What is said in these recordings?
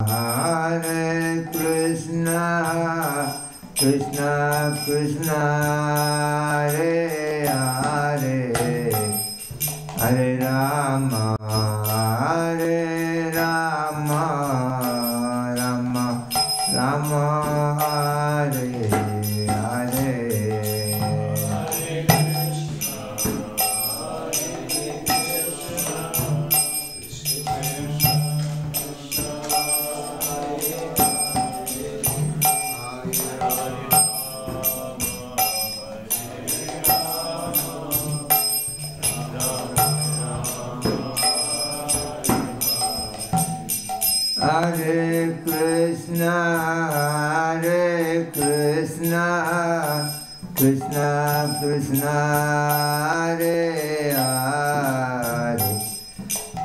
Hare Krishna, Krishna Krishna, Hare Hare, Hare Rama, Hare Rama, Rama Rama, Hare Hare. Hare Krishna, Krishna Krishna, Hare Hare,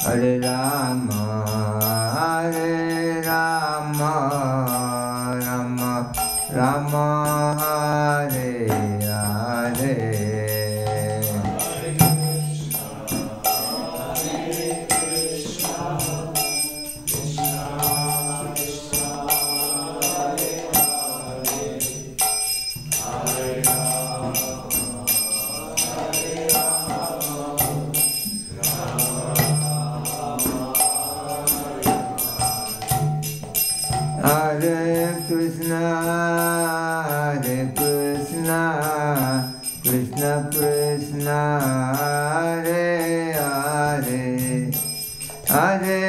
Hare Rama, Hare Rama, Rama Rama, Hare Hare. Hare Krishna, Krishna Krishna, Hare Hare, Hare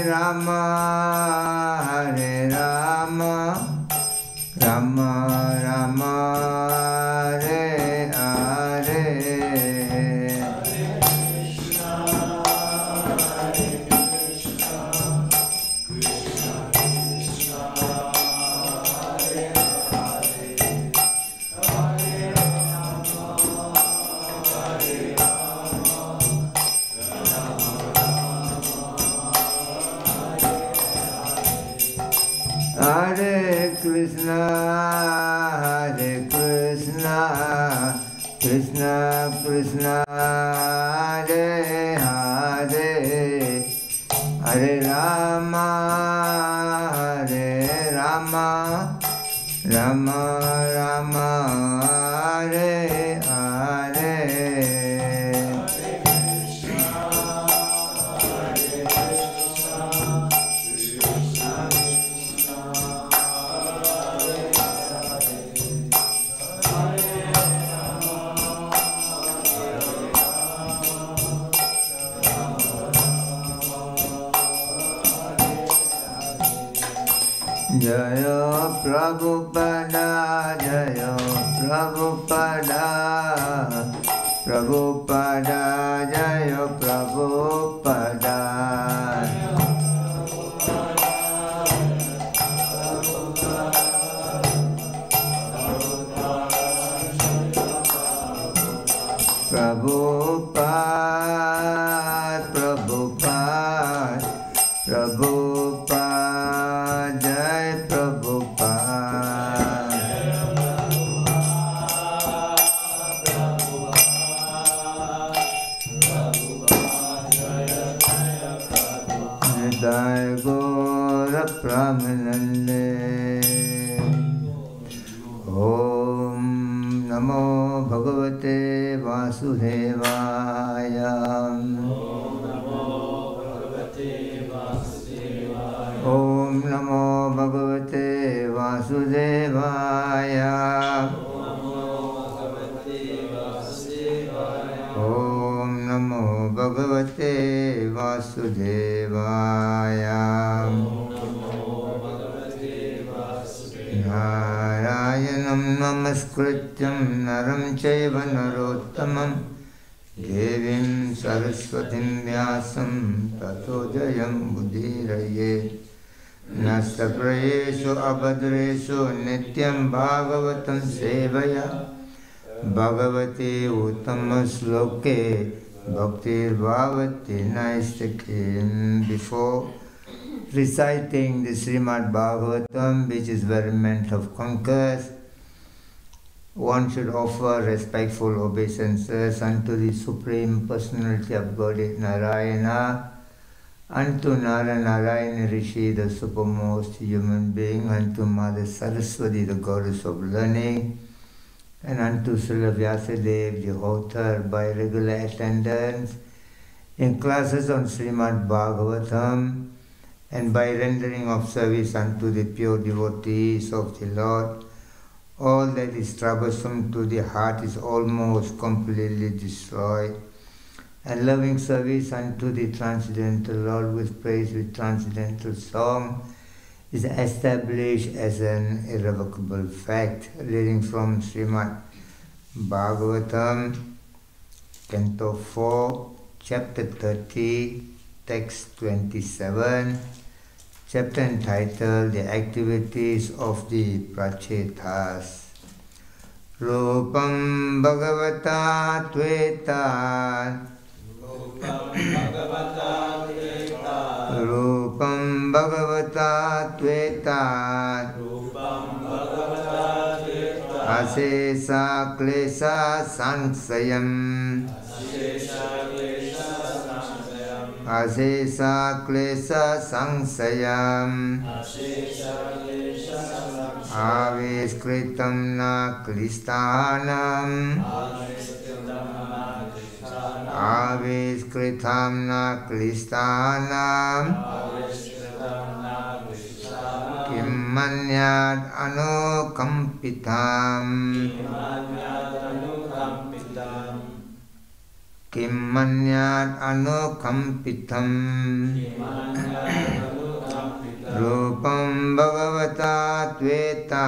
Rama, Rama Rama, Hare Hare. Hare Krishna, Krishna Krishna, Hare Hare, Hare Rama, Rama Rama, Hare Hare. Jaya Prabhupada, Jaya Prabhupada, Prabhupada, Jaya Prabhupada. Prabhupada, Prabhupada, Prabhupada, Jai Prabhupada. Jai Gaura Pramanande. Om Namo Bhagavate Vasudevaya. Om Namo Bhagavate Vasudevaya. Om Namo Bhagavate Vasudevaya. Narayanam Namaskrityam Naram Chaiva Narottamam Devim Saraswatim Vyasam Tato Jayam Budhiraye. Nasaprayeshu abhadreshu nityam bhagavatam sevaya bhagavati uttama sloke bhaktir bhavati naistake. Before reciting the Srimad Bhagavatam, which is very meant of conquerors, one should offer respectful obeisances unto the Supreme Personality of Godhead Narayana, unto Narayana Rishi, the supermost human being, unto Mother Saraswati, the goddess of learning, and unto Srila Vyasadeva, the author, by regular attendance in classes on Srimad Bhagavatam, and by rendering of service unto the pure devotees of the Lord. All that is troublesome to the heart is almost completely destroyed, and loving service unto the Transcendental Lord with praise with Transcendental song is established as an irrevocable fact. Reading from Srimad Bhagavatam, Canto 4, Chapter 30, Text 27, chapter entitled The Activities of the Prachetas. Rupam Bhagavata Tveta Rupam Bhagavata Tveta Asesa Klesa Sansayam Asesa Klesa Sansayam Aviskritam na klistanam Aviskritam na klistanam Kim manyad anukampitam Kim manyad anukampitam Rupam Bhagavata Tveta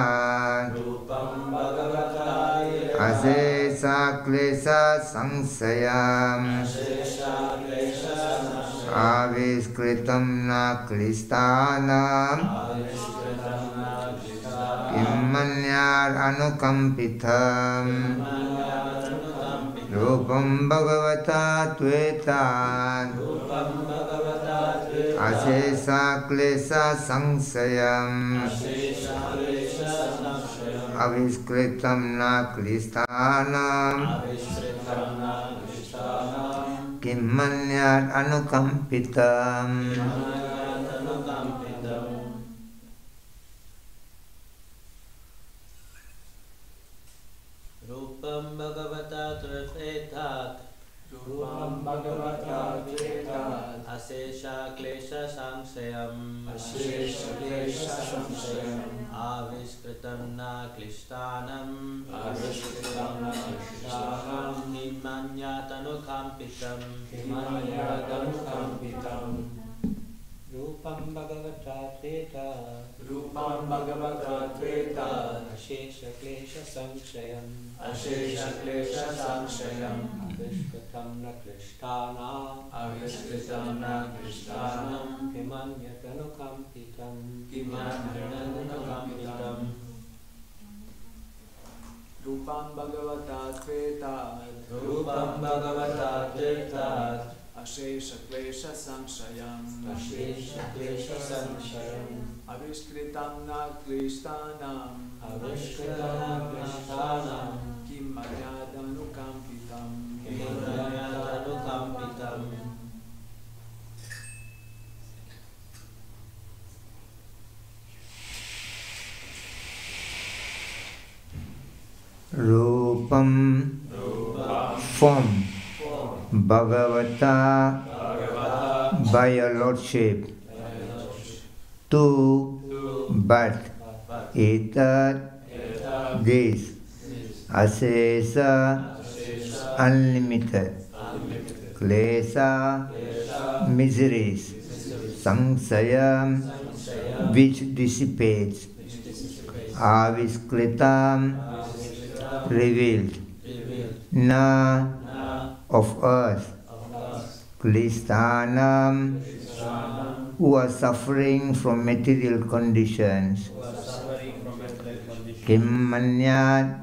Asesa Klesa Sangsayam Aviskritam na klistanam Kim manyad anukampitam Rupam Bhagavata Tveta Asesa Klesa Sangsayam Aviskritam na klistanam Kim manyad anukampitam Rupam Bhagavata Tveta Rupam Bhagavata Tveta Asesha Klesha Sangsayam Asesha Klesha Sangsayam Aviskritam na klishtanam Aviskritam na klishtanam Himanyatanukampitam Himanyatanukampitam Rupam Bhagavata Tveta Rupam Bhagavata Tveta Ashesha Klesha Sankshayam Ashesha Klesha Sankshayam Avishkritam na Krishtanam Avishkritam na Krishtanam Himanyatanukampitam Himanyatanukampitam Rupam Bhagavata Tveta Rupam Bhagavata Tveta Ashesha Klesha Sankshayam Ashesha Klesha Sankshayam Avishkritam na Krishtanam Avishkritam na Krishtanam Kim Maryadanukampitam Kim Maryadanukampitam Rupam form Bhagavata by your Lordship to but ether this Asesa unlimited Klesa miseries Sangsayam which dissipates Aviskritam revealed Na of us Klistanam who are suffering from material conditions Kimmanyat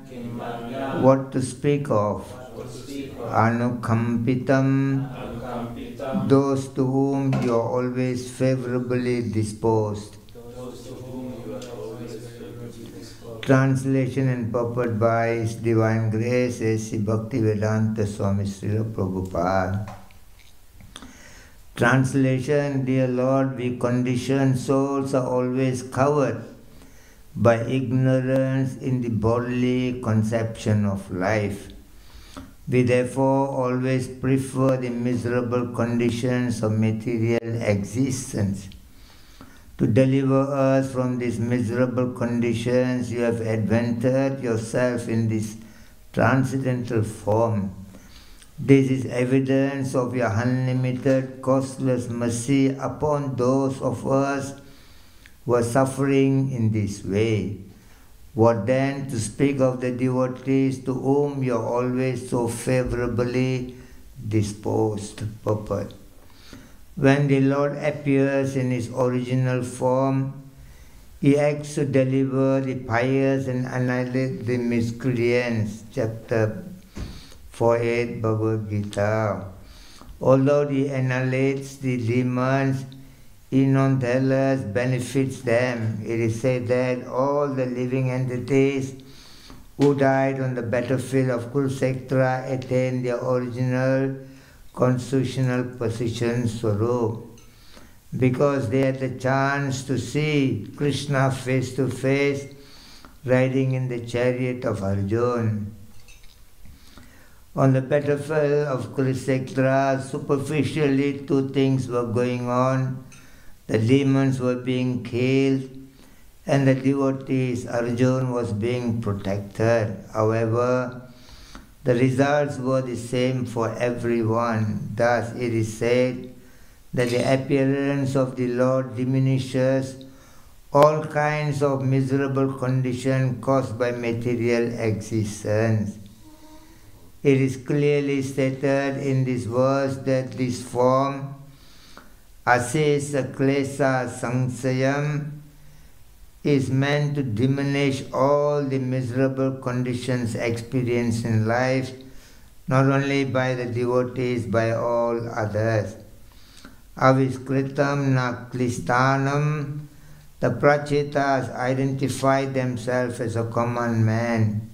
what to speak of Anukampitam those to whom you are always favorably disposed. Translation and purport by His Divine Grace A.C. Bhakti Vedanta Swami Srila Prabhupada. Translation: Dear Lord, we conditioned souls are always covered by ignorance in the bodily conception of life. We therefore always prefer the miserable conditions of material existence. To deliver us from these miserable conditions, you have advented yourself in this transcendental form. This is evidence of your unlimited, costless mercy upon those of us who are suffering in this way. What then to speak of the devotees to whom you are always so favorably disposed? Purport. When the Lord appears in His original form, He acts to deliver the pious and annihilate the miscreants. Chapter 4.8 Bhagavad Gita. Although He annihilates the demons, He nonetheless benefits them. It is said that all the living entities who died on the battlefield of Kurukshetra attained their original constitutional position Swarup, because they had the chance to see Krishna face to face riding in the chariot of Arjuna. On the battlefield of Kurukshetra, superficially two things were going on. The demons were being killed and the devotees, Arjuna, was being protected. However, the results were the same for everyone. Thus it is said that the appearance of the Lord diminishes all kinds of miserable conditions caused by material existence. It is clearly stated in this verse that this form, Asesa Klesa Sangsayam, is meant to diminish all the miserable conditions experienced in life, not only by the devotees, by all others. Aviskritam na klistanam, the prachitas identify themselves as a common man.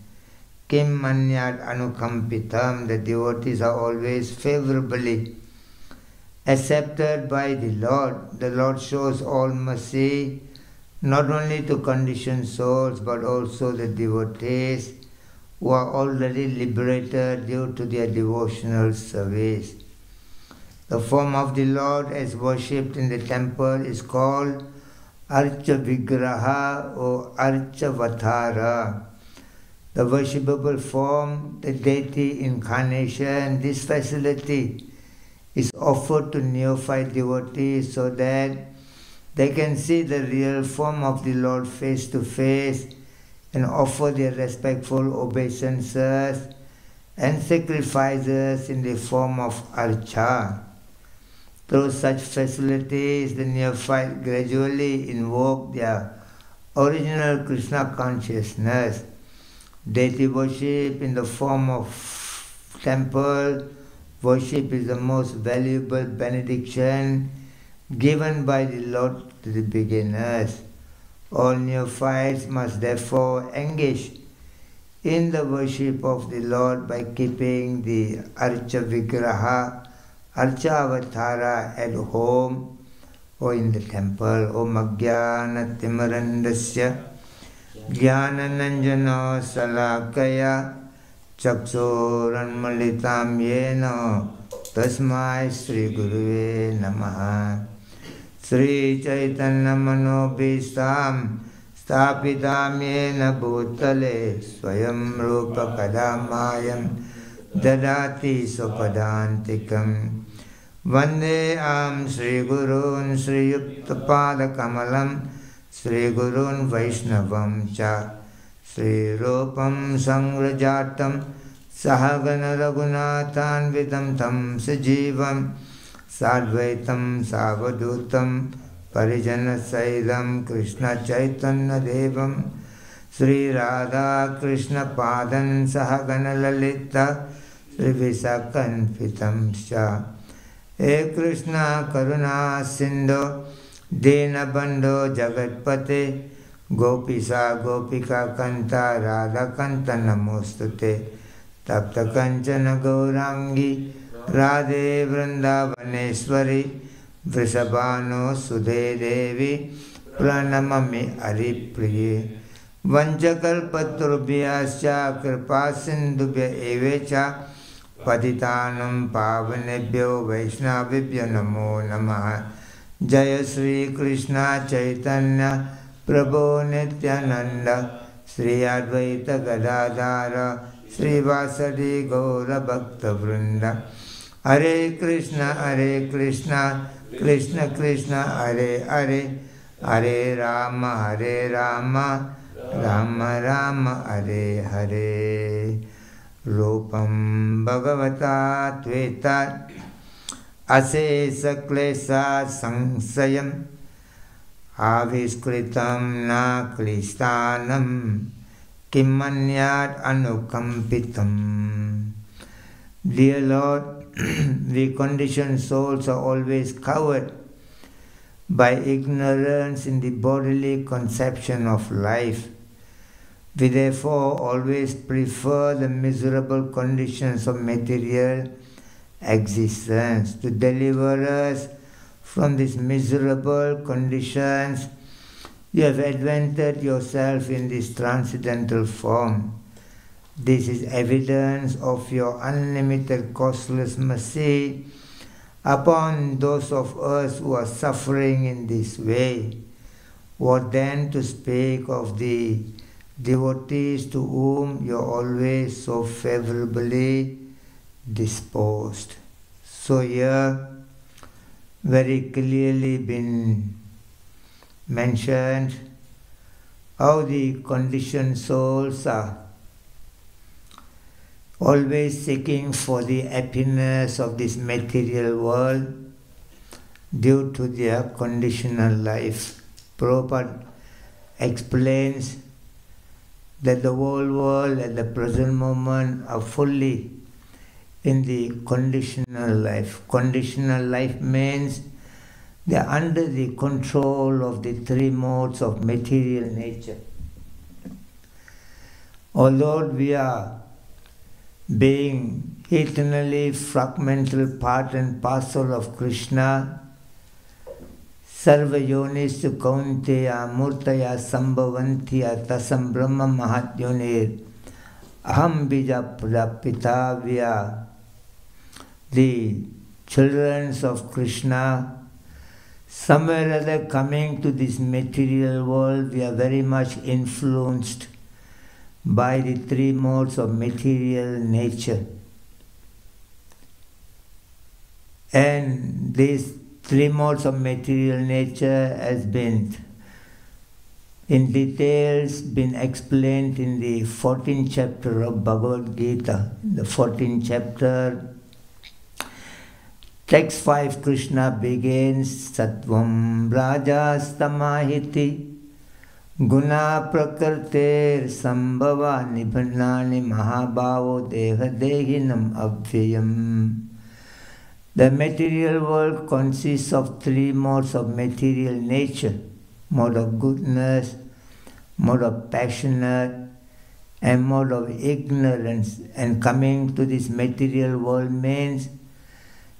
Kim manyat anukampitam, the devotees are always favorably accepted by the Lord. The Lord shows all mercy, not only to conditioned souls, but also the devotees who are already liberated due to their devotional service. The form of the Lord as worshipped in the temple is called Archa Vigraha or Archa Vatara. The worshipable form, the deity incarnation, this facility is offered to neophyte devotees so that they can see the real form of the Lord face to face and offer their respectful obeisances and sacrifices in the form of archa. Through such facilities, the neophyte gradually invoke their original Krishna consciousness. Deity worship in the form of temple worship is the most valuable benediction given by the Lord to the beginners. All neophytes must therefore engage in the worship of the Lord by keeping the Archa Vigraha, Archa Avatara at home or in the temple. Om Ajnana Timarandasya Jnanananjana Salakaya Chaksuranmalitam Yena Tasmai Sri Guruve Namaha. Sri Chaitanya Manobhistam Stapitam Yena Bhutale Swayam Rupa Kadamayam Dadati Sopadantikam. Vande Am Sri Gurun Sri Yukta Pada Kamalam Sri Gurun Vaishnavam Cha Sri Rupam Sangrajatam Sahagana Raghunathan Vidam Tam Sajivam Sadvaitam Savadutam Parijana Sailam Krishna Chaitanya Devam Sri Radha Krishna Padan Sahagana Lalita Sri Visakan Fitam Sha. He Krishna Karuna Sindhu Dena Bandho Jagatpate Gopisa Gopika Kanta Radha Kanta Namostute Tapta Kanchana Gaurangi Radhe Vrindavaneshwari Vrishabhano Sudhe Devi Pranamami Haripriye Vanchakalpatrubhyascha Kripasindubhya evecha Patitanam Pavanebhyo Vaishnavibhyo Namo Namaha Jaya Sri Krishna Chaitanya Prabhu Nityananda Sri Advaita Gadadhara Sri Vasadi Gaura Bhakta Vrinda Hare Krishna Krishna Krishna Hare Hare Hare Rama Rama Rama Hare Hare Rupam Bhagavata Tveta Asesa Klesa Sangsayam Aviskritam Na Klistanam Kimanyat Anukampitam. Dear Lord, we conditioned souls are always covered by ignorance in the bodily conception of life. We therefore always prefer the miserable conditions of material existence. To deliver us from these miserable conditions, you have advented yourself in this transcendental form. This is evidence of your unlimited costless mercy upon those of us who are suffering in this way. What then to speak of the devotees to whom you are always so favorably disposed? So here, very clearly been mentioned how the conditioned souls are always seeking for the happiness of this material world due to their conditional life. Prabhupada explains that the whole world at the present moment are fully in the conditional life. Conditional life means they are under the control of the three modes of material nature. Although we are being eternally fragmental part and parcel of Krishna, Sarva Yonisu Kaunteya Murtaya Sambhavantya Tasam Brahma Mahatyonir Aham Bija Prapitavya. The children of Krishna, somewhere or other coming to this material world, we are very much influenced by the three modes of material nature. And these three modes of material nature has been in details been explained in the 14th chapter of Bhagavad Gita. In the 14th chapter, text 5, Krishna begins, Sattvam Rajastamahiti Guna Prakarter Sambhava Nibhanani Mahabhavo Deha Dehinam Abhyayam. The material world consists of three modes of material nature: mode of goodness, mode of passionate, and mode of ignorance. And coming to this material world means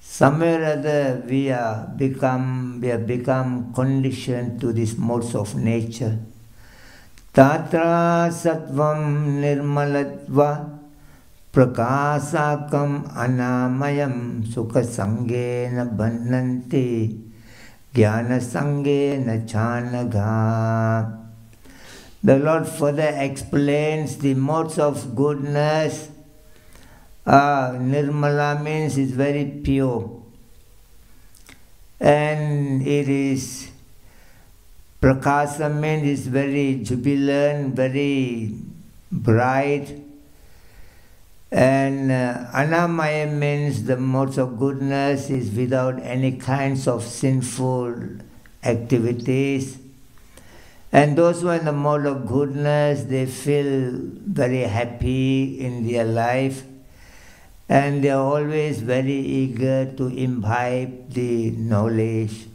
somewhere or other we have become conditioned to these modes of nature. Tatra sattvam nirmalatva prakasakam anamayam sukha sangena bandhanti jnana sangena chanaga. The Lord further explains the modes of goodness. Nirmala means it's very pure, and it is prakasa means it's very jubilant, very bright, and anamaya means the modes of goodness is without any kinds of sinful activities. And those who are in the mode of goodness, they feel very happy in their life, and they are always very eager to imbibe the knowledge.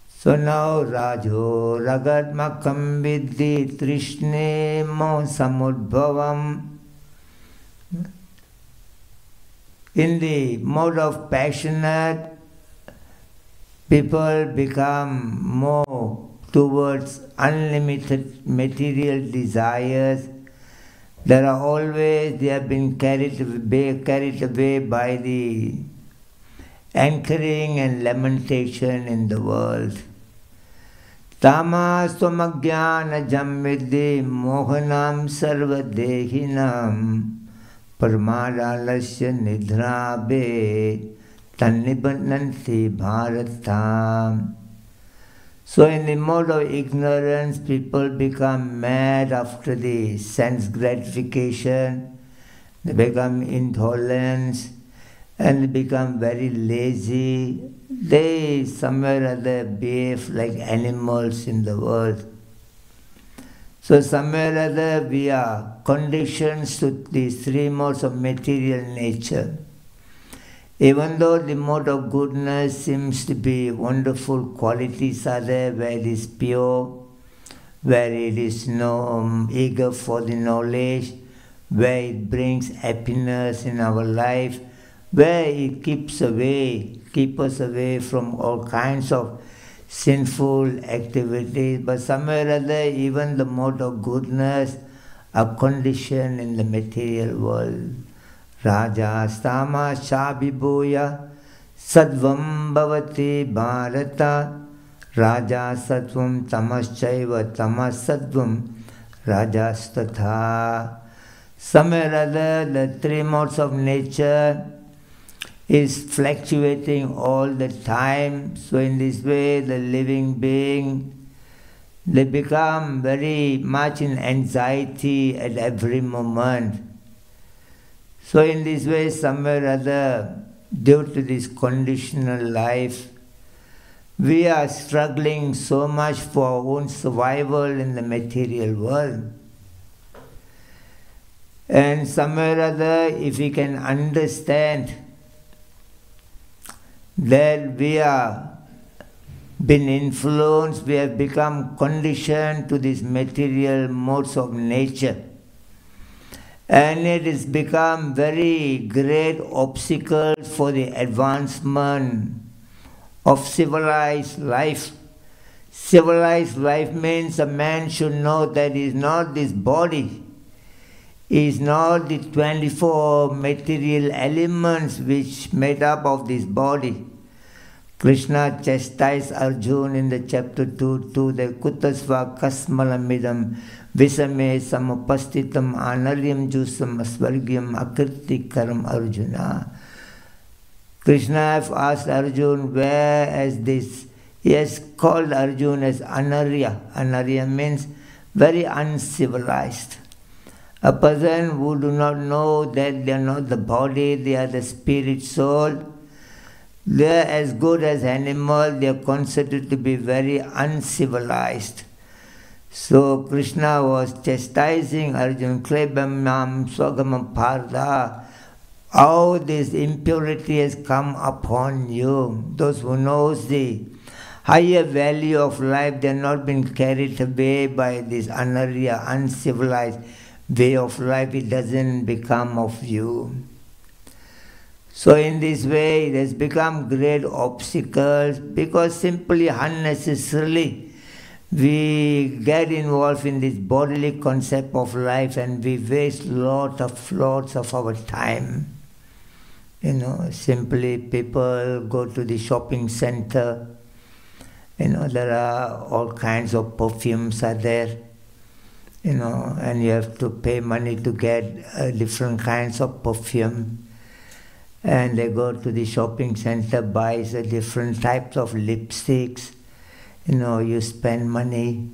So now, Rajo Ragatmakam Vidhi Trishne Mo Samudbhavam. In the mode of passionate, people become more towards unlimited material desires. They have been carried away by the anchoring and lamentation in the world. Tama swamagyana jammidhi mohanam sarvadehinam parmadalasya nidhrabe tannibananti bharatam. So in the mode of ignorance, people become mad after the sense gratification, they become intolerant, and they become very lazy. They somewhere or other behave like animals in the world. So somewhere or other we are conditioned to these three modes of material nature. Even though the mode of goodness seems to be wonderful qualities are there, where it is pure, where it is eager for the knowledge, where it brings happiness in our life, where it keeps us away from all kinds of sinful activities. But somewhere or other, even the mode of goodness are conditioned in the material world. Raja stama shabhiboya sadvam bhavati bharata. Raja sattvam tamaschaiva tamasattvam rajastatha. Somewhere or other, the three modes of nature is fluctuating all the time. So in this way, the living being, they become very much in anxiety at every moment. So in this way, somewhere or other, due to this conditional life, we are struggling so much for our own survival in the material world. And somewhere or other, if we can understand that we are been influenced, we have become conditioned to these material modes of nature. And it has become very great obstacle for the advancement of civilized life. Civilized life means a man should know that he is not this body, he is not the 24 material elements which made up of this body. Krishna chastised Arjuna in the chapter 2 that kutasva kasmalamidam visame samupastitam anaryam jusam asvargyam akritikaram Arjuna. Krishna has asked Arjuna, where is this? He has called Arjuna as Anarya. Anarya means very uncivilized. A person who do not know that they are not the body, they are the spirit soul. They are as good as animals, they are considered to be very uncivilized. So Krishna was chastising Arjuna, Klebamam Swagamam Parda, how this impurity has come upon you. Those who knows the higher value of life, they are not been carried away by this anarya, uncivilized way of life. It doesn't become of you. So in this way, it has become great obstacles because simply unnecessarily we get involved in this bodily concept of life and we waste lots of our time. Simply people go to the shopping center. There are all kinds of perfumes are there. And you have to pay money to get different kinds of perfume. And they go to the shopping center, buys different types of lipsticks. You spend money.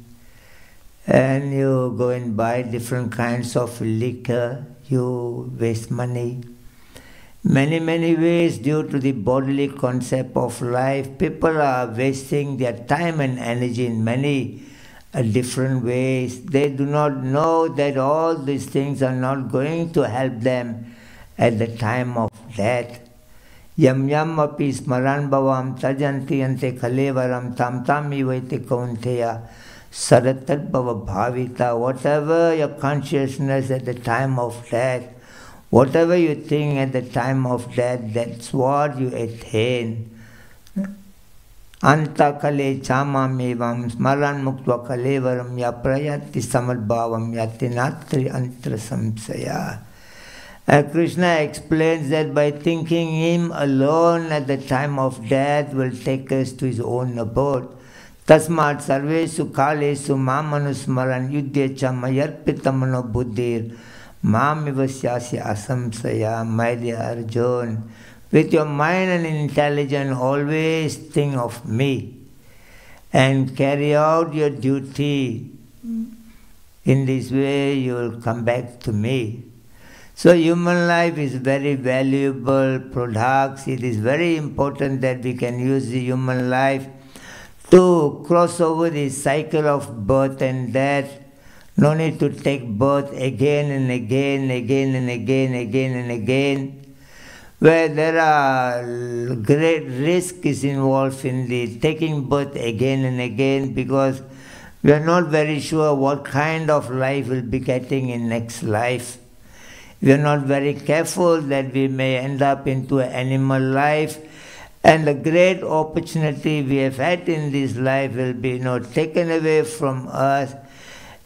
And you go and buy different kinds of liquor. You waste money. Many ways due to the bodily concept of life, people are wasting their time and energy in many different ways. They do not know that all these things are not going to help them at the time of death. Yam yam api smaran bhavam tajanti ante kalevaram tam tam ivaite kaunteya saratat bhava bhavita. Whatever your consciousness at the time of death, whatever you think at the time of death, that's what you attain. anta kale chamamevam smaran muktva kalevaram ya prayati samadbhavam yati natri antra samsaya. Krishna explains that by thinking him alone at the time of death will take us to his own abode. Tasmat sarvesu kalesu mamanusmaran yudhyacha mayarpitamano buddhir mamivasya asamsaya. My dear Arjuna, with your mind and intelligence always think of me and carry out your duty. In this way you will come back to me. So human life is very valuable product. It is very important that we can use the human life to cross over the cycle of birth and death. No need to take birth again and again, again and again, again and again, where there are great risk is involved in the taking birth again and again, because we are not very sure what kind of life we'll be getting in next life. We are not very careful that we may end up into an animal life, and the great opportunity we have had in this life will be taken away from us,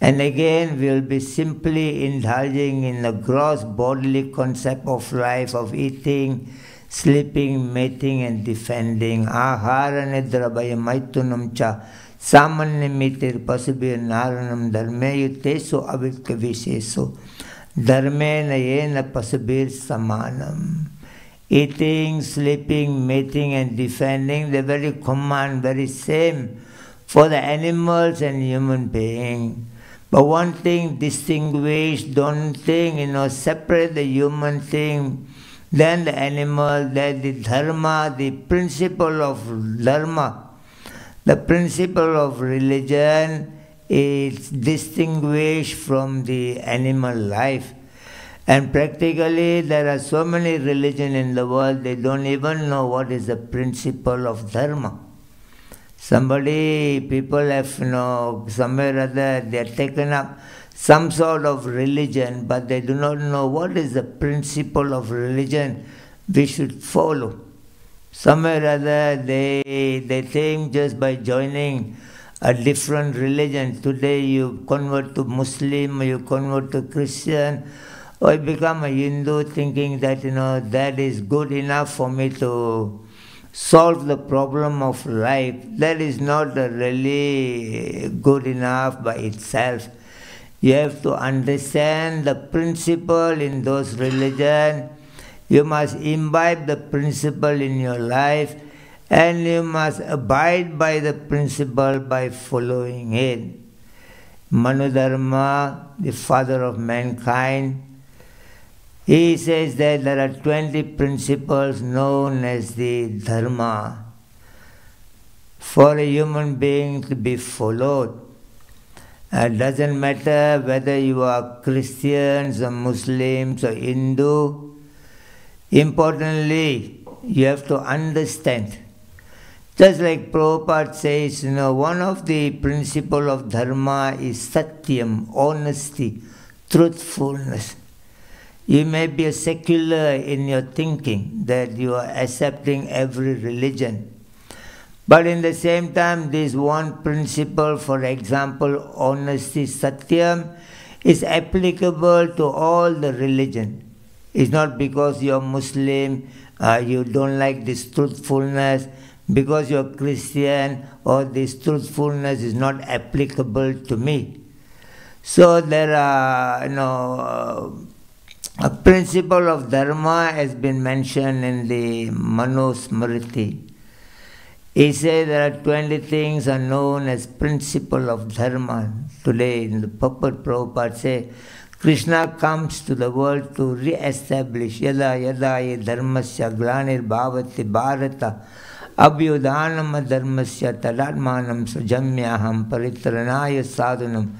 and again we will be simply indulging in the gross bodily concept of life, of eating, sleeping, mating and defending. Ahara nidra bhaya maitunam cha samannimitir pasubir naranam dharme yutesu avikka visesu dharmena yena pasubir samanam. Eating, sleeping, mating and defending, the very common, very same for the animals and human being. But one thing distinguish, don't think, separate the human thing, then the animal, then the dharma, the principle of dharma, the principle of religion is distinguished from the animal life. And practically there are so many religions in the world, they don't even know what is the principle of dharma. People have, somewhere or other, they have taken up some sort of religion, but they do not know what is the principle of religion we should follow. Somewhere or other, they think just by joining a different religion, today you convert to Muslim, or you convert to Christian, or you become a Hindu, thinking that, that is good enough for me to solve the problem of life. That is not really good enough by itself. You have to understand the principle in those religions. You must imbibe the principle in your life, and you must abide by the principle by following it. Manu Dharma, the father of mankind, he says that there are 20 principles known as the dharma for a human being to be followed. It doesn't matter whether you are Christians or Muslims or Hindu. Importantly, you have to understand. Just like Prabhupada says, one of the principles of dharma is satyam, honesty, truthfulness. You may be a secular in your thinking, that you are accepting every religion. But in the same time, this one principle, for example, honesty, satyam, is applicable to all the religion. It's not because you're Muslim, you don't like this truthfulness, because you're Christian, or this truthfulness is not applicable to me. So there are, a principle of dharma has been mentioned in the Manusmriti. He says there are 20 things are known as principle of dharma. Today in the purport, Prabhupada says, Krishna comes to the world to re-establish yada yada ye dharmasya glanir bhavati bharata abhyudanam dharmasya tadatmanam sujamyaham paritranaya sadhunam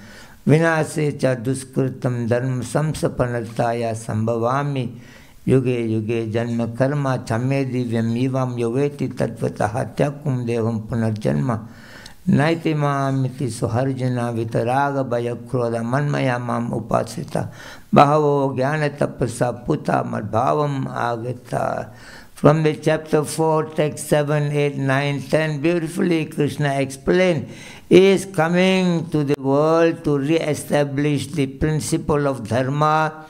vinase cha duskritam dharma samsapanataya sambhavami yuge yuge janma karma chamme divyam ivam yoveti tatvataha tyakum devam punarjanma naiti mamiti suharjana vitaraga bhayakroda manmaya mam upasita bahavo jnana tapasa puta madbhavam agata. From the chapter 4, text 7, 8, 9, 10, beautifully Krishna explained, he is coming to the world to re-establish the principle of dharma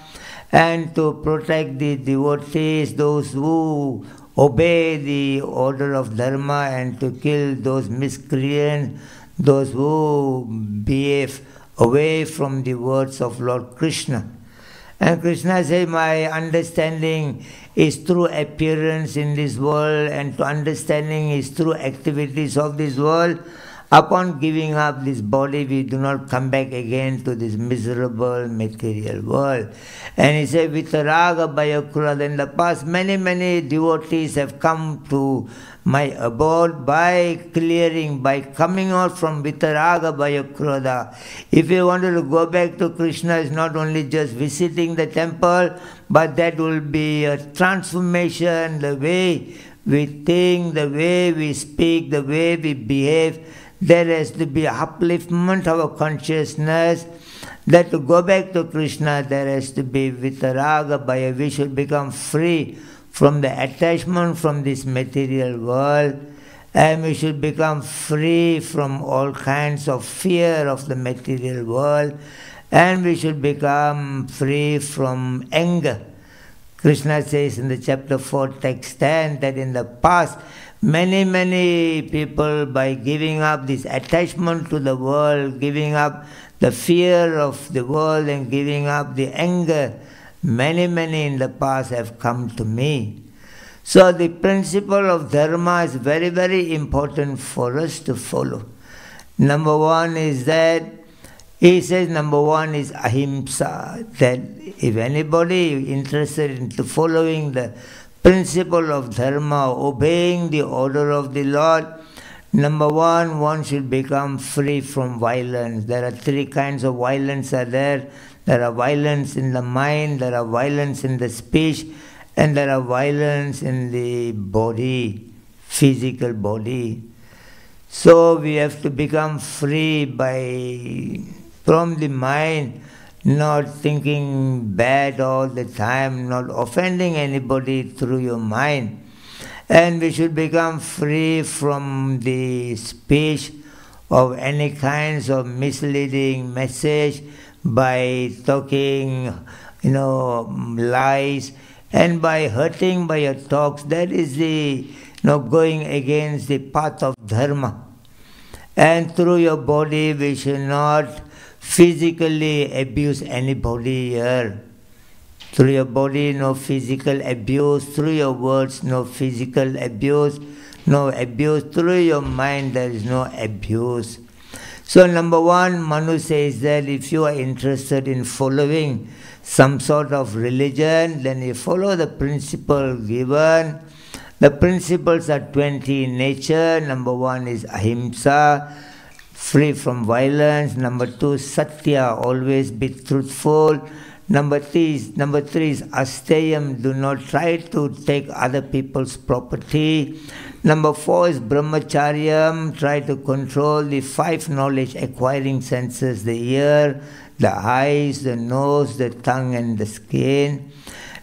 and to protect the devotees, those who obey the order of dharma, and to kill those miscreants, those who behave away from the words of Lord Krishna. And Krishna says, my understanding is through appearance in this world, and to understanding is through activities of this world. Upon giving up this body, we do not come back again to this miserable material world. And he said, Vitaraga Bhayakura, in the past, many devotees have come to my abode by clearing, by coming out from Vitaraga Bhayakura. If you wanted to go back to Krishna, it's not only just visiting the temple, but that will be a transformation, the way we think, the way we speak, the way we behave. There has to be upliftment of our consciousness, that to go back to Krishna, there has to be Vitaraga Bhaya. We should become free from the attachment from this material world, and we should become free from all kinds of fear of the material world, and we should become free from anger. Krishna says in the chapter 4, text 10, that in the past, many people, by giving up this attachment to the world, giving up the fear of the world and giving up the anger, many in the past have come to me. So the principle of dharma is very important for us to follow. Number one is that, he says number one is ahimsa, that if anybody is interested in following the principle of dharma, obeying the order of the Lord, number one should become free from violence. There are three kinds of violence are there. There are violence in the mind, there are violence in the speech, and there are violence in the body, physical body. So we have to become free from the mind, not thinking bad all the time, not offending anybody through your mind. And we should become free from the speech of any kinds of misleading message by talking, lies, and by hurting by your talks. That is the going against the path of dharma. And through your body, we should not physically abuse anybody here. Through your body, no physical abuse. Through your words, no physical abuse. No abuse. Through your mind, there is no abuse. So number one, Manu says that if you are interested in following some sort of religion, then you follow the principle given. The principles are 20 in nature. Number one is ahimsa, free from violence. Number two, satya, always be truthful. Number three is asteyam, do not try to take other people's property. Number four is brahmacharyam, try to control the 5 knowledge acquiring senses, the ear, the eyes, the nose, the tongue and the skin.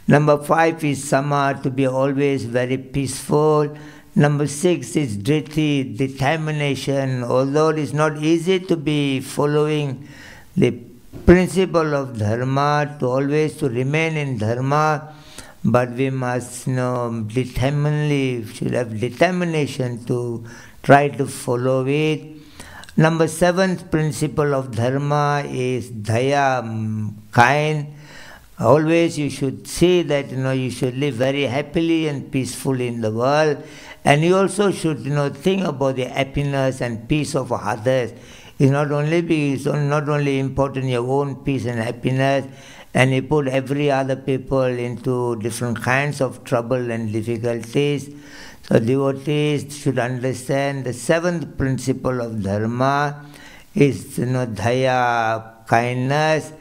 Number 5 is sama, to be always very peaceful. Number 6 is driti, determination. Although it is not easy to be following the principle of dharma, to always to remain in dharma, but we must should have determination to try to follow it. Number 7th principle of dharma is daya, kind. Always you should see that you should live very happily and peacefully in the world, and you also should think about the happiness and peace of others. It's not only important your own peace and happiness, and you put every other people into different kinds of trouble and difficulties. So devotees should understand the 7th principle of dharma is daya, kindness,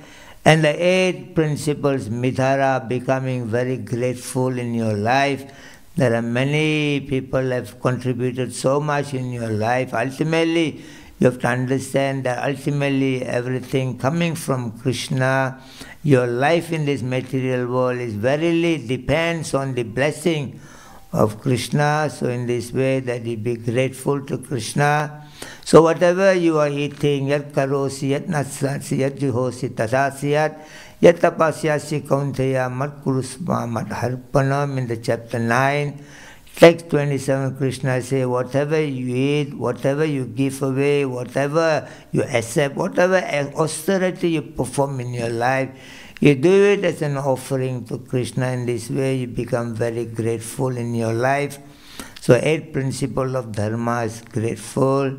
and the 8th principle is mithara, becoming very grateful in your life. There are many people have contributed so much in your life. Ultimately, you have to understand that ultimately everything coming from Krishna, your life in this material world is verily depends on the blessing of Krishna. So in this way that you be grateful to Krishna. So whatever you are eating, yat karosi, yat natsasi, yat juhosi, tadasi yat tapasyasi kaunteya mat kurusma mat harpanam in the chapter 9. Text 27, Krishna says, whatever you eat, whatever you give away, whatever you accept, whatever austerity you perform in your life, you do it as an offering to Krishna. In this way, you become very grateful in your life. So, 8th principle of Dharma is grateful.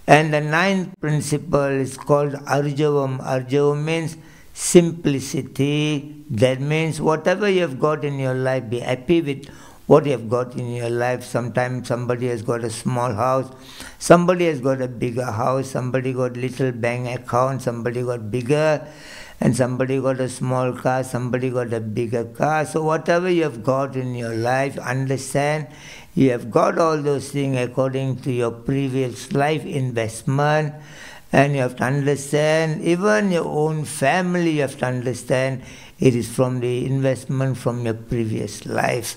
And the 9th principle is called Arjavam. Arjavam means simplicity. That means whatever you have got in your life, be happy with what you have got in your life. Sometimes somebody has got a small house, somebody has got a bigger house, somebody got little bank account, somebody got bigger, and somebody got a small car, somebody got a bigger car. So whatever you have got in your life, understand you have got all those things according to your previous life investment. And you have to understand, even your own family, you have to understand it is from the investment from your previous life.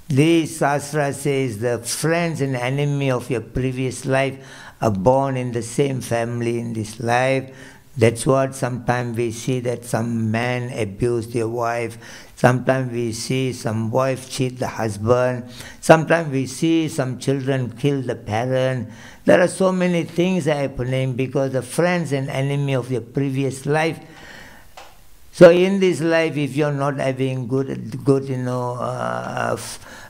The Shastra says the friends and enemy of your previous life are born in the same family in this life. That's what sometimes we see that some man abused their wife. Sometimes we see some wife cheat the husband. Sometimes we see some children kill the parent. There are so many things happening because the friends and enemy of your previous life. So in this life, if you're not having good,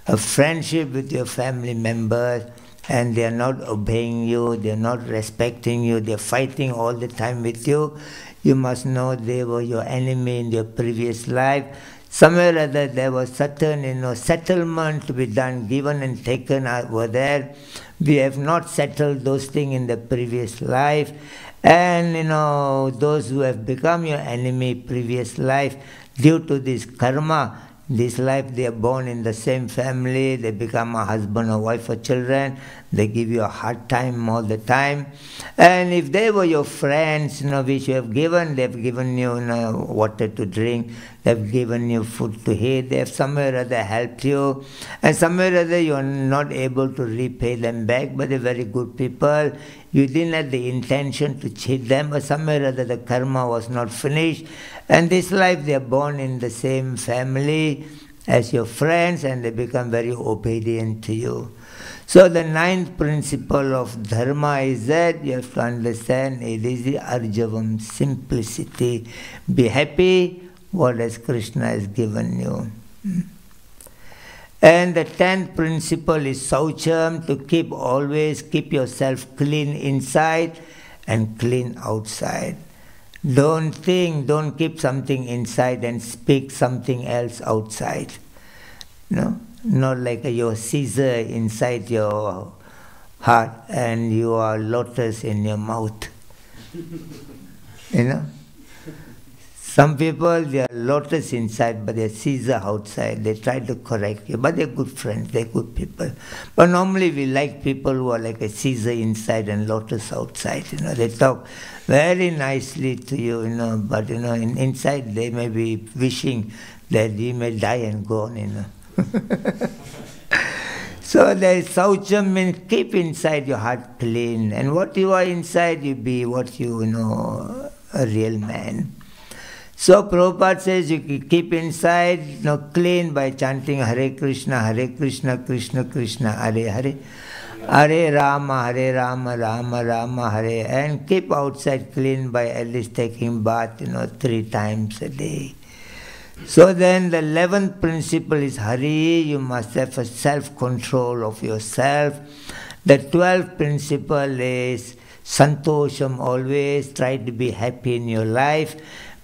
a friendship with your family members, and they are not obeying you, they are not respecting you, they are fighting all the time with you, you must know they were your enemy in your previous life. Somewhere or other there was certain settlement to be done, given and taken over there. We have not settled those things in the previous life. And those who have become your enemy previous life, due to this karma, this life they are born in the same family, they become a husband or wife or children, they give you a hard time all the time. And if they were your friends, which you have given, they have given you water to drink, they have given you food to eat, they have somewhere or other helped you, and somewhere or other you are not able to repay them back, but they're very good people. You didn't have the intention to cheat them, but somewhere or other the karma was not finished. And this life they are born in the same family as your friends, and they become very obedient to you. So the 9th principle of Dharma is that you have to understand it is the Arjavam, simplicity. Be happy what as Krishna has given you. And the 10th principle is Saucham, to always keep yourself clean inside and clean outside. Don't keep something inside and speak something else outside. Not like your Caesar inside your heart and you are lotus in your mouth. Some people, they are lotus inside, but they are Caesar outside. They try to correct you, but they are good friends, they are good people. But normally we like people who are like a Caesar inside and lotus outside. They talk very nicely to you, but inside they may be wishing that you may die and go on. So there is Saucham, means keep inside your heart clean. And what you are inside, you be what you a real man. So Prabhupada says you keep inside clean by chanting Hare Krishna, Krishna Krishna, Hare Hare, Hare Rama, Rama Rama, Hare, and keep outside clean by at least taking bath 3 times a day. So then the 11th principle is Hari, you must have a self-control of yourself. The 12th principle is Santosham, always try to be happy in your life.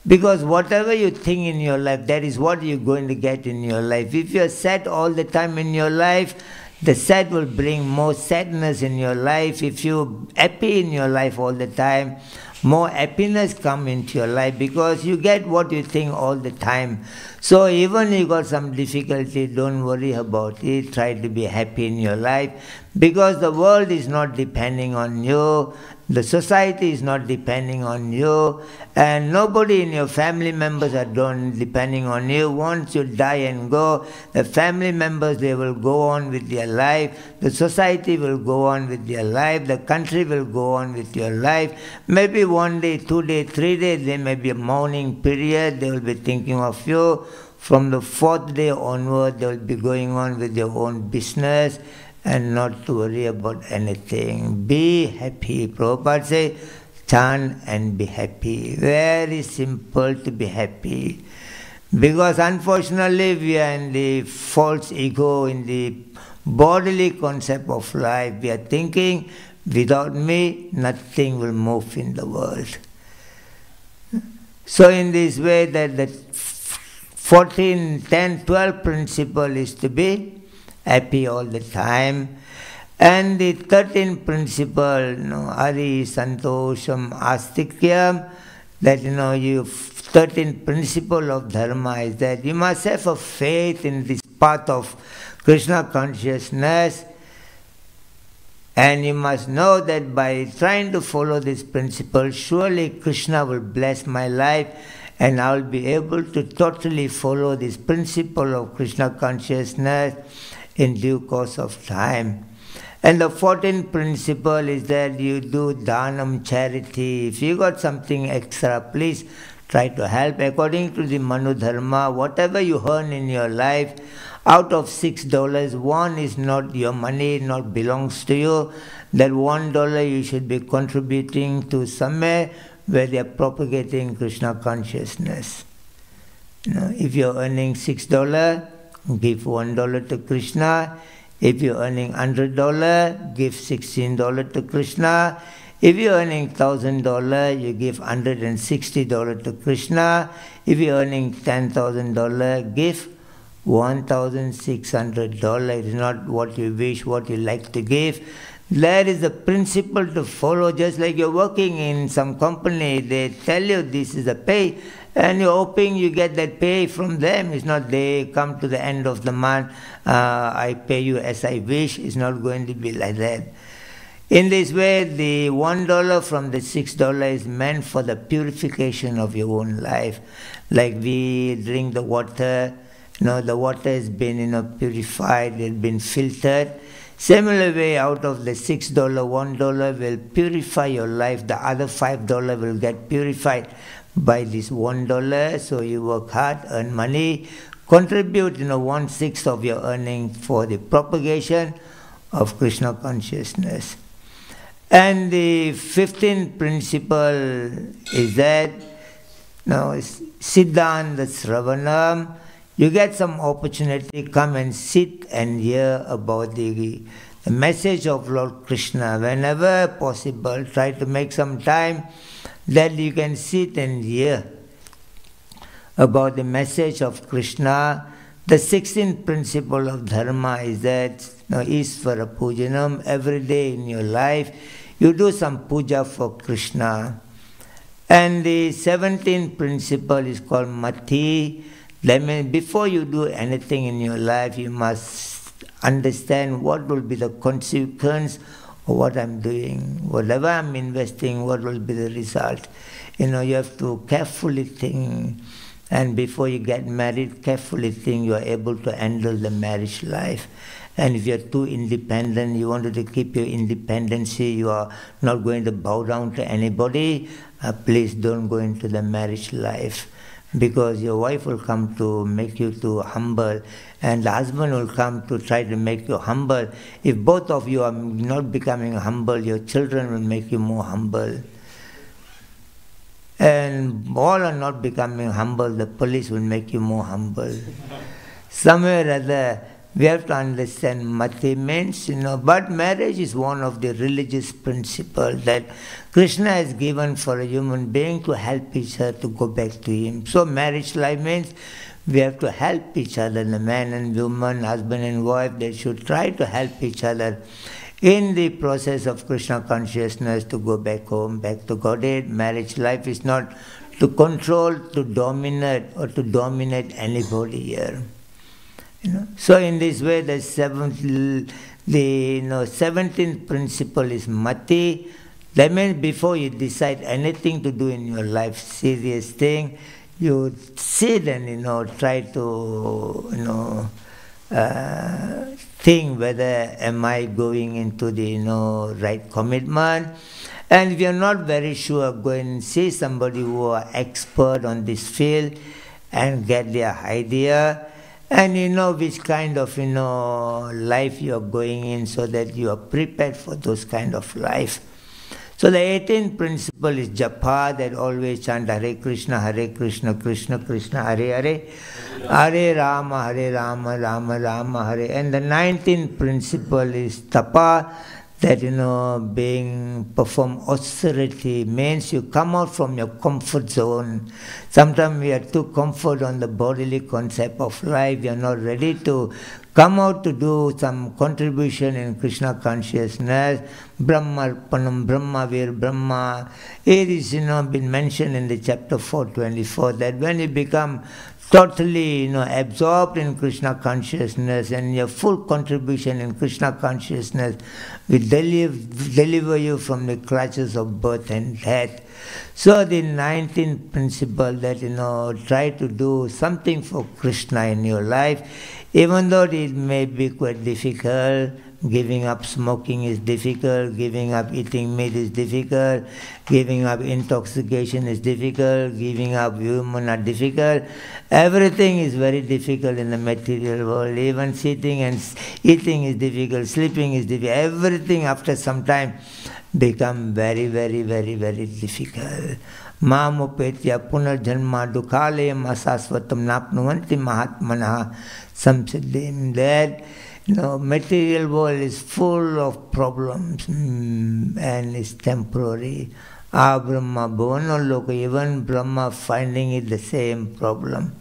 Because whatever you think in your life, that is what you're going to get in your life. If you're sad all the time in your life, the sad will bring more sadness in your life. If you're happy in your life all the time, more happiness come into your life because you get what you think all the time. So even you got some difficulty, don't worry about it. Try to be happy in your life Because the world is not depending on you, the society is not depending on you, and nobody in your family members are depending on you. Once you die and go, the family members, they will go on with their life, the society will go on with their life, the country will go on with your life. Maybe 1 day, 2 days, 3 days, there may be a mourning period, they will be thinking of you. From the 4th day onward, they will be going on with their own business, and not to worry about anything. Be happy. Prabhupada say, chant and be happy. Very simple to be happy. Because unfortunately we are in the false ego, in the bodily concept of life. We are thinking, without me, nothing will move in the world. So in this way, that the 14, 10, 12 principle is to be happy all the time. And the 13th principle, Ari Santosham Astikyam, that you 13th principle of Dharma is that you must have a faith in this path of Krishna consciousness, and you must know that by trying to follow this principle, surely Krishna will bless my life, and I will be able to totally follow this principle of Krishna consciousness in due course of time. And the 14th principle is that you do dhanam, charity. If you got something extra, please try to help. According to the Manu Dharma, whatever you earn in your life, out of $6, 1 is not your money, not belongs to you. That $1 you should be contributing to somewhere where they are propagating Krishna consciousness. If you're earning $6, give $1 to Krishna. If you're earning $100, give $16 to Krishna. If you're earning $1,000, you give $160 to Krishna. If you're earning $10,000, give $1,600. It is not what you wish, what you like to give. That is the principle to follow. Just like you're working in some company, they tell you this is the pay, and you're hoping you get that pay from them. It's not they come to the end of the month, I pay you as I wish. It's not going to be like that. In this way, the $1 from the $6 is meant for the purification of your own life. Like we drink the water, the water has been purified, it has been filtered. Similar way, out of the $6, $1 will purify your life. The other $5 will get purified by this $1. So you work hard, earn money, contribute 1/6 of your earning for the propagation of Krishna consciousness. And the 15th principle is that Siddhanta Sravanam. You get some opportunity, come and sit and hear about the message of Lord Krishna. Whenever possible, try to make some time that you can sit and hear about the message of Krishna. The 16th principle of Dharma is that Isvara Pujanam. Every day in your life, you do some puja for Krishna. And the 17th principle is called Mati. That means before you do anything in your life, you must understand what will be the consequence of what I'm doing. Whatever I'm investing, what will be the result. You have to carefully think. And before you get married, carefully think you are able to handle the marriage life. And if you're too independent, you wanted to keep your independency, you are not going to bow down to anybody, please don't go into the marriage life. Because your wife will come to make you too humble, and the husband will come to try to make you humble. If both of you are not becoming humble, your children will make you more humble. And all are not becoming humble, the police will make you more humble. Somewhere or other, we have to understand Mati means, but marriage is one of the religious principles that Krishna has given for a human being to help each other to go back to Him. So marriage life means we have to help each other, the man and woman, husband and wife, they should try to help each other in the process of Krishna consciousness to go back home, back to Godhead. Marriage life is not to control, to dominate, or to dominate anybody here. So in this way, the the 17th principle is mati. That means before you decide anything to do in your life, serious thing, you sit and try to think whether am I going into the right commitment. And if you're not very sure, go and see somebody who are expert on this field and get their idea, and which kind of life you are going in, so that you are prepared for those kind of life. So the 18th principle is japa, that always chant Hare Krishna, Krishna Krishna, Hare Hare, Hare Rama, Rama Rama, Hare. And the 19th principle is tapa, that being perform austerity means you come out from your comfort zone. Sometimes we are too comfort on the bodily concept of life. We are not ready to come out to do some contribution in Krishna consciousness. Brahmarpanam, Brahmavir, Brahma. It is been mentioned in the chapter 424 that when you become totally absorbed in Krishna consciousness, and your full contribution in Krishna consciousness will deliver you from the clutches of birth and death. So the 19th principle, that try to do something for Krishna in your life, even though it may be quite difficult. Giving up smoking is difficult, giving up eating meat is difficult, giving up intoxication is difficult, giving up women are difficult. Everything is very difficult in the material world. Even sitting and eating is difficult, sleeping is difficult. Everything after some time become very, very, very, very difficult. Mamupetya punarjanma dukhalayam asasvatam napnuvanti mahatmana samsiddhim. That material world is full of problems and is temporary. Brahma bhavano loka, even Brahma finding it the same problem.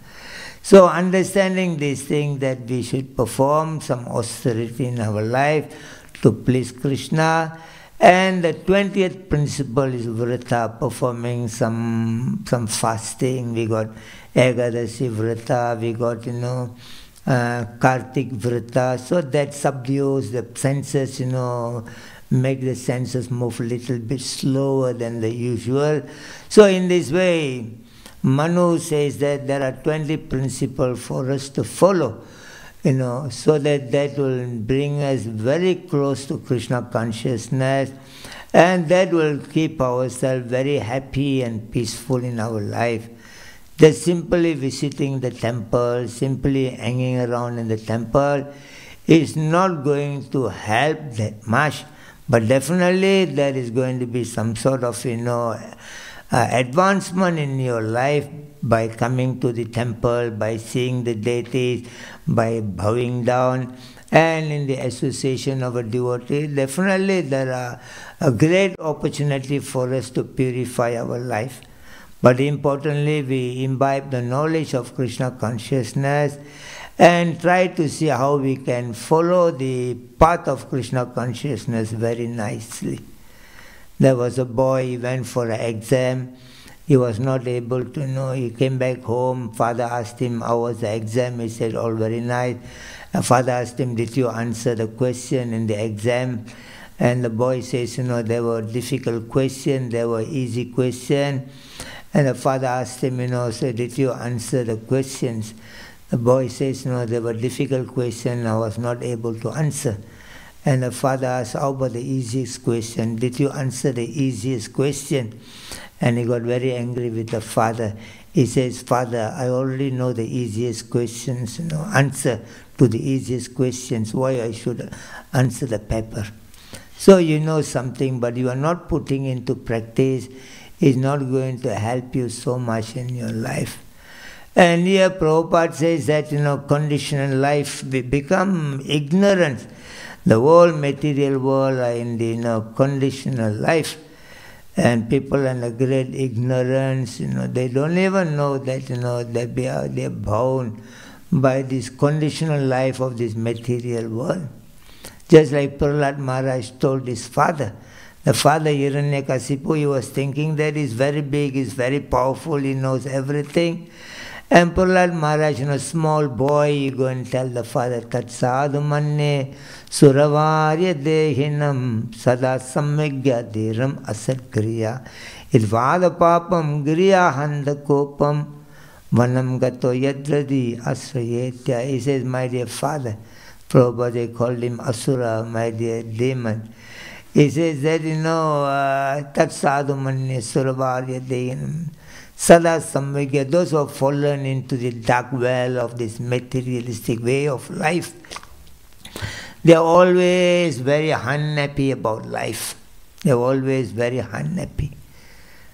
So understanding this thing, that we should perform some austerity in our life to please Krishna. And the 20th principle is vrata, performing some fasting. We got Ekadasi vrata, we got Kartik vrata, so that subdues the senses, make the senses move a little bit slower than the usual. So in this way, Manu says that there are 20 principles for us to follow, so that will bring us very close to Krishna consciousness, and that will keep ourselves very happy and peaceful in our life. Just simply visiting the temple, simply hanging around in the temple is not going to help that much, but definitely there is going to be some sort of advancement in your life by coming to the temple, by seeing the deities, by bowing down, and in the association of a devotee. Definitely there are a great opportunity for us to purify our life. But importantly, we imbibe the knowledge of Krishna consciousness and try to see how we can follow the path of Krishna consciousness very nicely. There was a boy, he went for an exam. He was not able to know. He came back home. Father asked him, how was the exam? He said, all very nice. Father asked him, did you answer the question in the exam? And the boy says, there were difficult questions, there were easy questions. And the father asked him, so did you answer the questions? The boy says, there were difficult questions, I was not able to answer. And the father asked, how about the easiest question? Did you answer the easiest question? And he got very angry with the father. He says, Father, I already know the easiest questions, answer to the easiest questions. Why I should answer the paper? So you know something, but you are not putting into practice. Is not going to help you so much in your life. And here Prabhupada says that, conditional life, we become ignorant. The whole material world are in the conditional life. And people are in a great ignorance, they don't even know that, they're bound by this conditional life of this material world. Just like Prahlad Maharaj told his father. The father Hiranyakasipu, he was thinking that he's very big, he's very powerful, he knows everything. And Prahlad Maharaj, small boy, you go and tell the father, Tat sadhu manne suravarya dehinam sada samyagya dhiram asat griya idvada papam griya handa kopam vanam gato yadradi asrayetya. He says, my dear father, Prabhupada, they called him Asura, my dear demon. He says that, Tat sadhu manne suravarya dehinam sada samvegya, those who have fallen into the dark well of this materialistic way of life, they are always very unhappy about life. They are always very unhappy.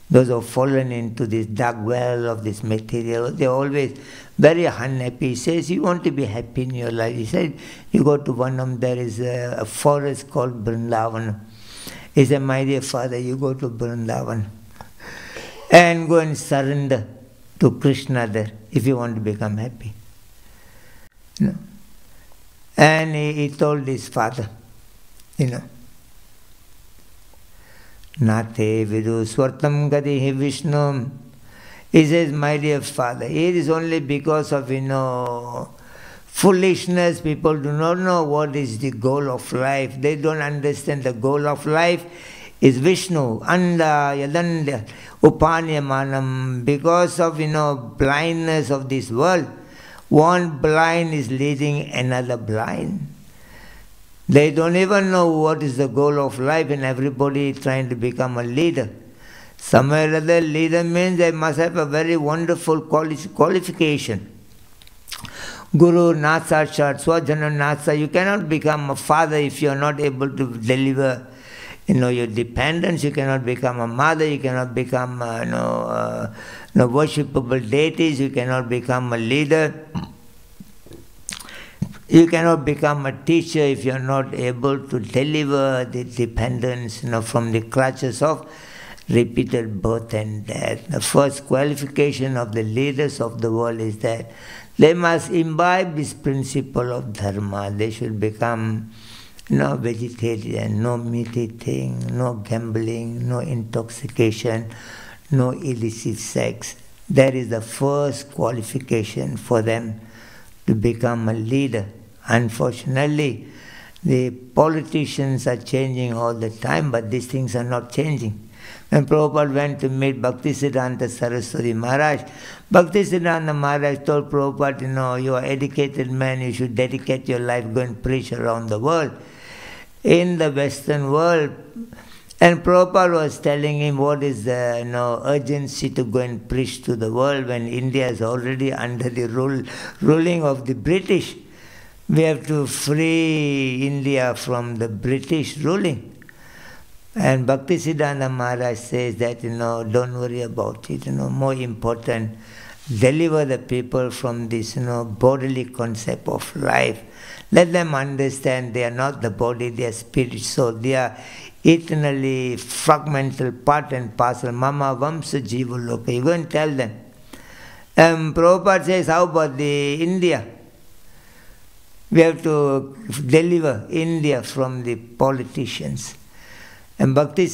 Those who have fallen into this dark well of this material, they are always very unhappy. He says, you want to be happy in your life. He said, you go to Vanam, there is a forest called Vrindavan. He said, my dear father, you go to Vrindavan and go and surrender to Krishna there if you want to become happy. And he told his father, Nate vidu swartam gadihi Vishnu. He says, my dear father, it is only because of, foolishness. People do not know what is the goal of life. They don't understand the goal of life is Vishnu. Anda yadanda upanyamanam. Because of, blindness of this world, one blind is leading another blind. They don't even know what is the goal of life, and everybody is trying to become a leader. Somewhere or other, leader means they must have a very wonderful qualification. Guru Nasa Shat, Swajana Nasa. You cannot become a father if you are not able to deliver your dependence. You cannot become a mother. You cannot become worshipable deities. You cannot become a leader. You cannot become a teacher if you are not able to deliver the dependence from the clutches of repeated birth and death. The first qualification of the leaders of the world is that they must imbibe this principle of dharma. They should become no vegetarian, no meat eating, no gambling, no intoxication, no illicit sex. That is the first qualification for them to become a leader. Unfortunately, the politicians are changing all the time, but these things are not changing. When Prabhupada went to meet Bhaktisiddhanta Saraswati Maharaj, Bhaktisiddhanta Maharaj told Prabhupada, you are an educated man, you should dedicate your life, go and preach around the world. In the Western world, and Prabhupada was telling him what is the urgency to go and preach to the world when India is already under the ruling of the British. We have to free India from the British ruling. And Bhaktisiddhanta Maharaj says that, don't worry about it. More important, deliver the people from this, bodily concept of life. Let them understand they are not the body, they are spirit, soul. They are eternally fragmental, part and parcel. Mama Vamsa Jiva Loka. You go and tell them. Prabhupada says, how about the India? We have to deliver India from the politicians. And Bhakti